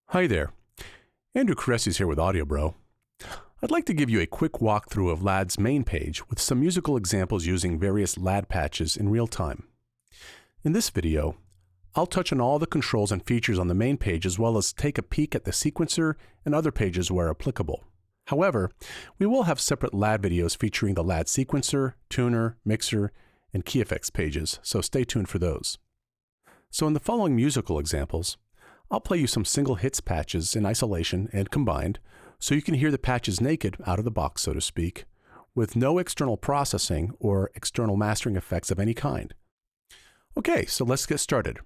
Hi there, Andrew Cressy here with Audiobro. I'd like to give you a quick walkthrough of LADD's main page with some musical examples using various LADD patches in real time. In this video, I'll touch on all the controls and features on the main page as well as take a peek at the sequencer and other pages where applicable. However, we will have separate LADD videos featuring the LADD sequencer, tuner, mixer, and key effects pages, so stay tuned for those. So in the following musical examples, I'll play you some single hits patches in isolation and combined, so you can hear the patches naked, out of the box so to speak, with no external processing or external mastering effects of any kind. Okay, so let's get started.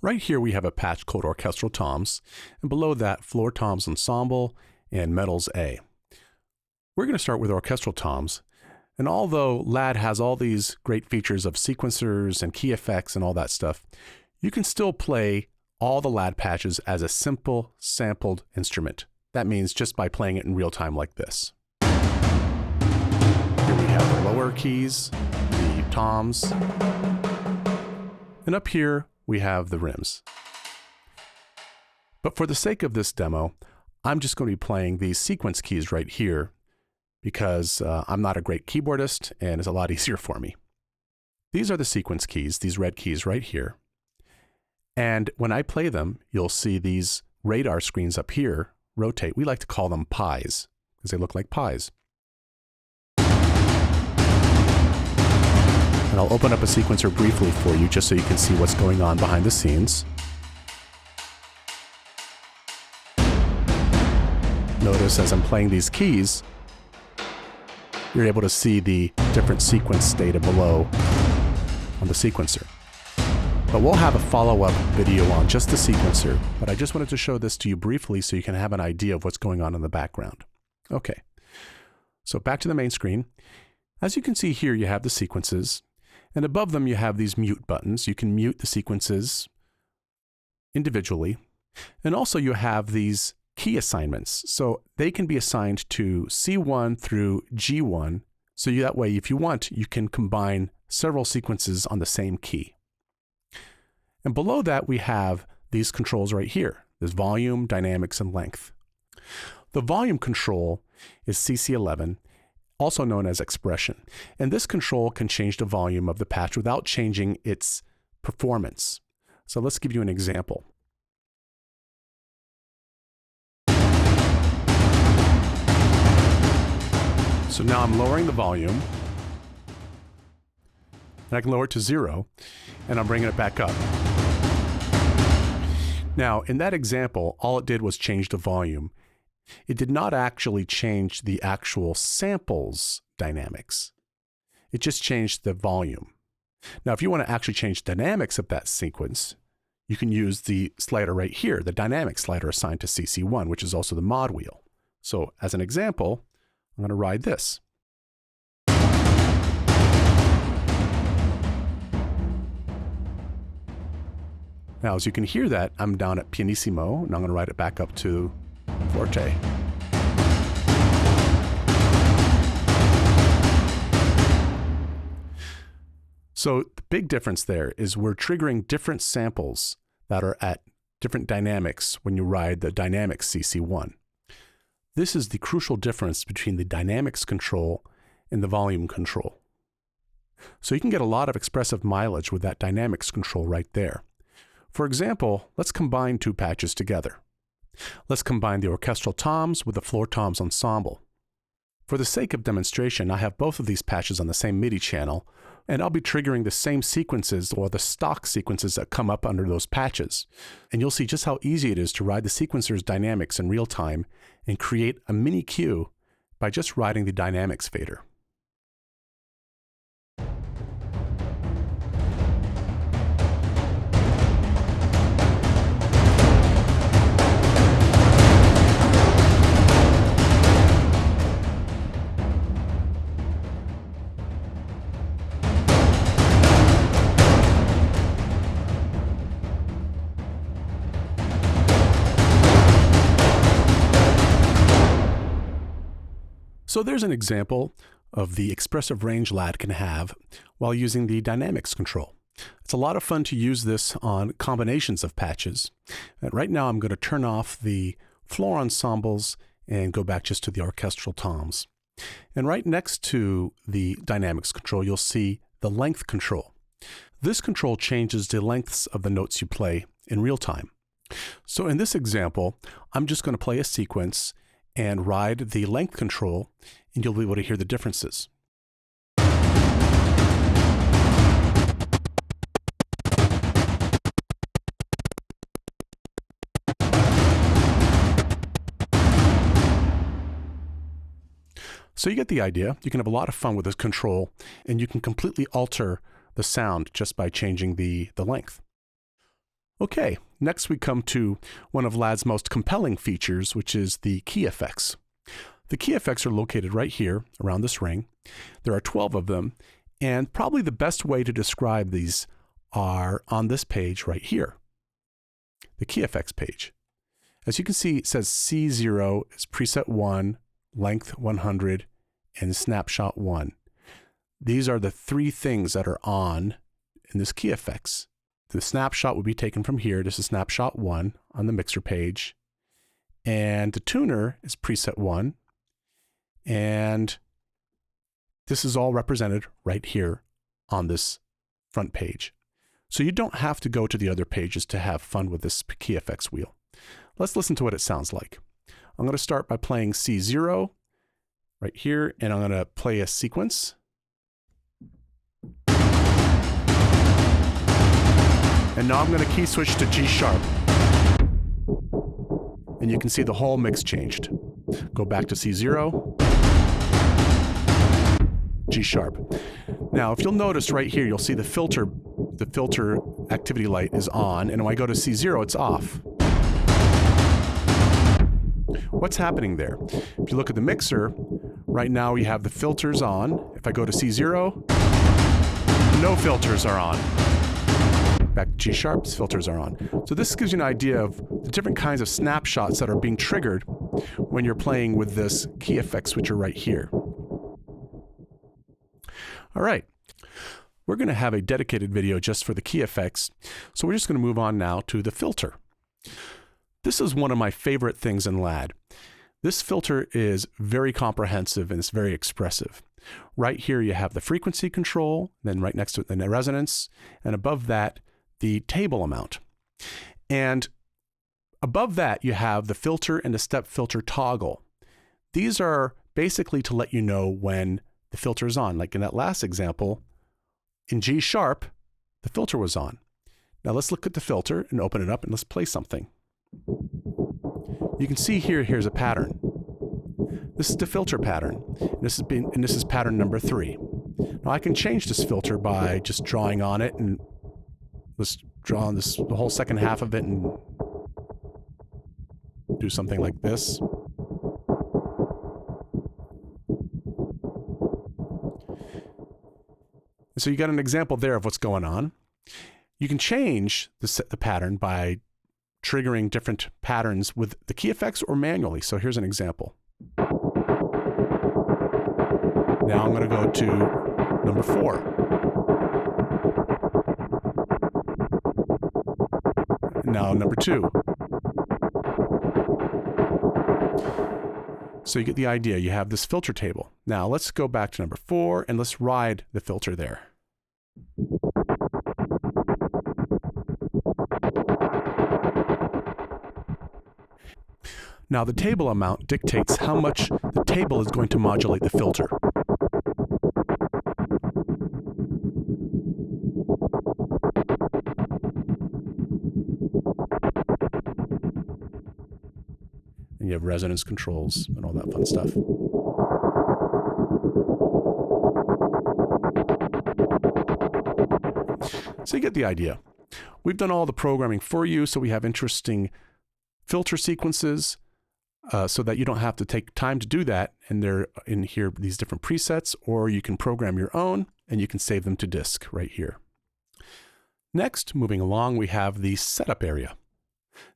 Right here we have a patch called Orchestral Toms, and below that Floor Toms Ensemble and Metals A. We're going to start with Orchestral Toms, and although LADD has all these great features of sequencers and key effects and all that stuff, you can still play all the LADD patches as a simple sampled instrument. That means just by playing it in real time like this. Here we have the lower keys, the toms, and up here we have the rims. But for the sake of this demo, I'm just going to be playing these sequence keys right here because I'm not a great keyboardist and it's a lot easier for me. These are the sequence keys, these red keys right here. And when I play them, you'll see these radar screens up here rotate. We like to call them pies because they look like pies. And I'll open up a sequencer briefly for you just so you can see what's going on behind the scenes. Notice as I'm playing these keys, you're able to see the different sequence data below on the sequencer. But we'll have a follow-up video on just the sequencer, but I just wanted to show this to you briefly so you can have an idea of what's going on in the background. Okay, so back to the main screen. As you can see here, you have the sequences, and above them you have these mute buttons. You can mute the sequences individually, and also you have these key assignments. So they can be assigned to C1 through G1, so that way if you want, you can combine several sequences on the same key. And below that, we have these controls right here. There's volume, dynamics, and length. The volume control is CC11, also known as expression. And this control can change the volume of the patch without changing its performance. So let's give you an example. So now I'm lowering the volume. And I can lower it to 0, and I'm bringing it back up. Now, in that example, all it did was change the volume. It did not actually change the actual samples dynamics. It just changed the volume. Now, if you want to actually change dynamics of that sequence, you can use the slider right here, the dynamic slider assigned to CC1, which is also the mod wheel. So as an example, I'm going to ride this. Now, as you can hear that, I'm down at pianissimo, and I'm going to ride it back up to forte. So the big difference there is we're triggering different samples that are at different dynamics when you ride the dynamics CC1. This is the crucial difference between the dynamics control and the volume control. So you can get a lot of expressive mileage with that dynamics control right there. For example, let's combine two patches together. Let's combine the Orchestral Toms with the Floor Toms Ensemble. For the sake of demonstration, I have both of these patches on the same MIDI channel, and I'll be triggering the same sequences or the stock sequences that come up under those patches. And you'll see just how easy it is to ride the sequencer's dynamics in real time and create a mini cue by just riding the dynamics fader. So there's an example of the expressive range LADD can have while using the dynamics control. It's a lot of fun to use this on combinations of patches. And right now I'm going to turn off the floor ensembles and go back just to the orchestral toms. And right next to the dynamics control, you'll see the length control. This control changes the lengths of the notes you play in real time. So in this example, I'm just going to play a sequence and ride the length control, and you'll be able to hear the differences. So you get the idea. You can have a lot of fun with this control, and you can completely alter the sound just by changing the length. Okay, next we come to one of LADD's most compelling features, which is the key effects. The key effects are located right here around this ring. There are 12 of them, and probably the best way to describe these are on this page right here, the key effects page. As you can see, it says C0 is preset 1, length 100, and snapshot 1. These are the three things that are on in this key effects. The snapshot would be taken from here. This is snapshot 1 on the mixer page. And the tuner is preset 1. And this is all represented right here on this front page. So you don't have to go to the other pages to have fun with this key effects wheel. Let's listen to what it sounds like. I'm going to start by playing C0 right here, and I'm going to play a sequence. And now I'm going to key switch to G sharp. And you can see the whole mix changed. Go back to C0, G sharp. Now, if you'll notice right here, you'll see the filter activity light is on, and when I go to C0, it's off. What's happening there? If you look at the mixer, right now we have the filters on. If I go to C0, no filters are on. Back to G sharp, filters are on. So this gives you an idea of the different kinds of snapshots that are being triggered when you're playing with this key effect switcher right here. All right, we're going to have a dedicated video just for the key effects. So we're just going to move on now to the filter. This is one of my favorite things in LADD. This filter is very comprehensive and it's very expressive. Right here you have the frequency control, then right next to it the resonance, and above that the table amount. And above that you have the filter and the step filter toggle. These are basically to let you know when the filter is on. Like in that last example, in G sharp, the filter was on. Now let's look at the filter and open it up and let's play something. You can see here's a pattern. This is the filter pattern. This is pattern number 3. Now I can change this filter by just drawing on it, and let's draw on the whole second half of it and do something like this. So you got an example there of what's going on. You can change the pattern by triggering different patterns with the key effects or manually. So here's an example. Now I'm going to go to number 4. Now number 2. So you get the idea. You have this filter table. Now let's go back to number 4 and let's ride the filter there. Now the table amount dictates how much the table is going to modulate the filter. And you have resonance controls and all that fun stuff. So you get the idea. We've done all the programming for you, so we have interesting filter sequences so that you don't have to take time to do that. And they're in here, these different presets, or you can program your own and you can save them to disk right here. Next, moving along, we have the setup area.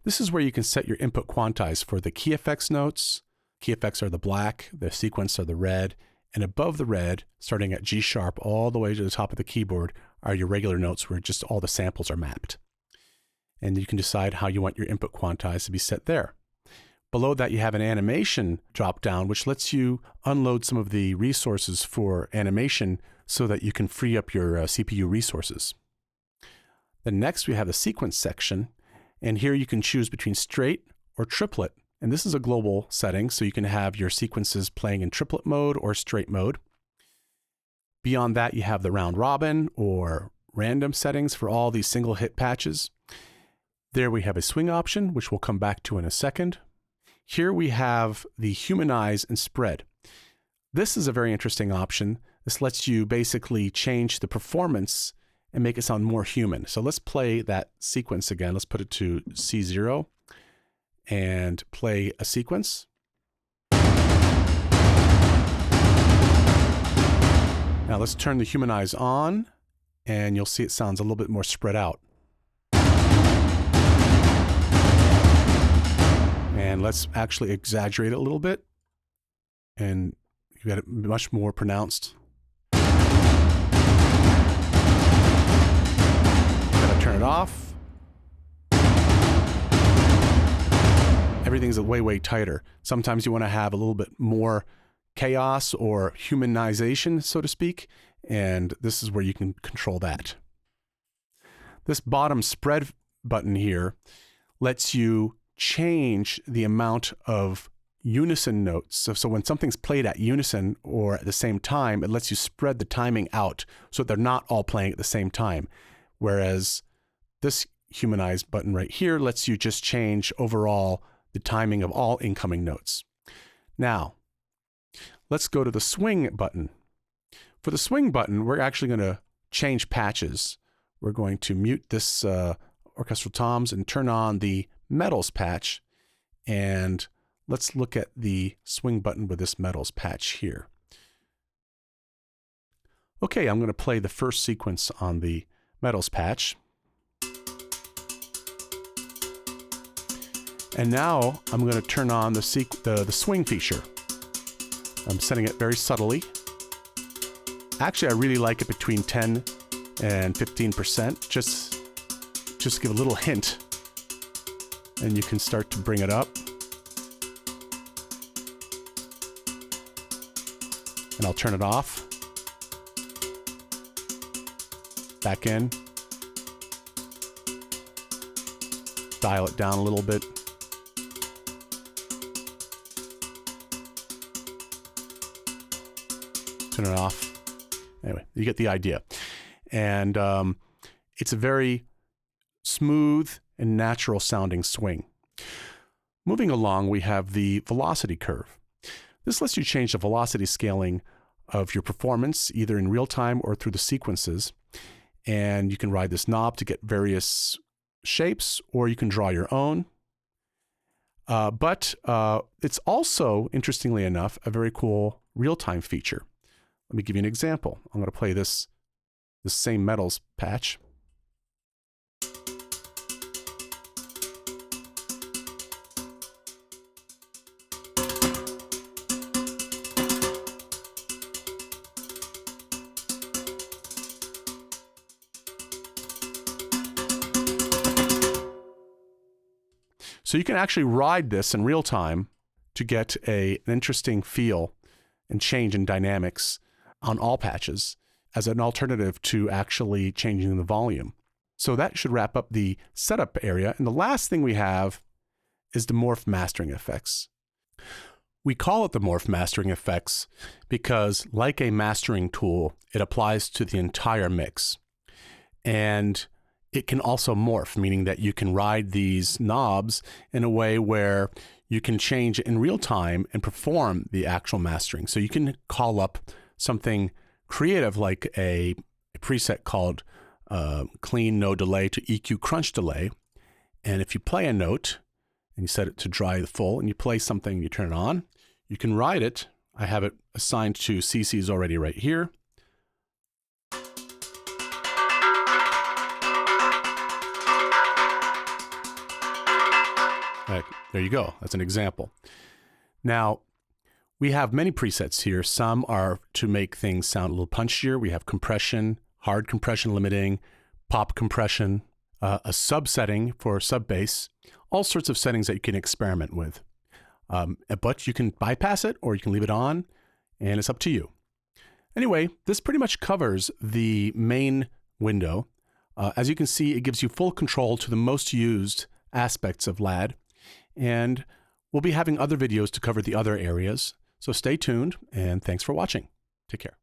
This is where you can set your input quantize for the key effects notes. Key effects are the black, the sequence are the red, And above the red, starting at G sharp all the way to the top of the keyboard, are your regular notes where just all the samples are mapped. And you can decide how you want your input quantize to be set there. Below that, you have an animation drop down, which lets you unload some of the resources for animation so that you can free up your CPU resources. Then next, we have the sequence section. And here you can choose between straight or triplet. And this is a global setting, so you can have your sequences playing in triplet mode or straight mode. Beyond that, you have the round robin or random settings for all these single hit patches. There we have a swing option, which we'll come back to in a second. Here we have the humanize and spread. This is a very interesting option. This lets you basically change the performance and make it sound more human. So let's play that sequence again. Let's put it to C0 and play a sequence. Now let's turn the humanize on, and you'll see it sounds a little bit more spread out. And let's actually exaggerate it a little bit, and you got it much more pronounced. Gotta turn it off. Everything's way, way tighter. Sometimes you want to have a little bit more chaos or humanization, so to speak, and this is where you can control that. This bottom spread button here lets you change the amount of unison notes. So when something's played at unison or at the same time, it lets you spread the timing out so that they're not all playing at the same time. Whereas this humanize button right here lets you just change overall the timing of all incoming notes. Now, let's go to the swing button. For the swing button, we're actually going to change patches. We're going to mute this Orchestral Toms and turn on the metals patch. And let's look at the swing button with this metals patch here. Okay, I'm going to play the first sequence on the metals patch. And now I'm going to turn on the swing feature. I'm setting it very subtly. Actually, I really like it between 10 and 15%. Just give a little hint, and you can start to bring it up. And I'll turn it off. Back in. Dial it down a little bit. Turn it off. Anyway, you get the idea. And it's a very smooth and natural sounding swing. Moving along, we have the velocity curve. This lets you change the velocity scaling of your performance, either in real time or through the sequences. And you can ride this knob to get various shapes, or you can draw your own. But it's also, interestingly enough, a very cool real-time feature. Let me give you an example. I'm going to play this same metals patch. So you can actually ride this in real time to get an interesting feel and change in dynamics on all patches as an alternative to actually changing the volume. So that should wrap up the setup area. And the last thing we have is the Morph mastering effects. We call it the Morph mastering effects because, like a mastering tool, it applies to the entire mix. And it can also morph, meaning that you can ride these knobs in a way where you can change in real time and perform the actual mastering. So you can call up something creative like a preset called clean no delay to EQ crunch delay. And if you play a note and you set it to dry full and you play something and you turn it on, you can ride it. I have it assigned to CCs already right here. Right, there you go. That's an example. Now, We have many presets here. Some are to make things sound a little punchier. We have compression, hard compression limiting, pop compression, a subsetting for sub bass, all sorts of settings that you can experiment with. But you can bypass it or you can leave it on, and it's up to you. Anyway, this pretty much covers the main window. As you can see, it gives you full control to the most used aspects of LADD, and we'll be having other videos to cover the other areas. So stay tuned, and thanks for watching. Take care.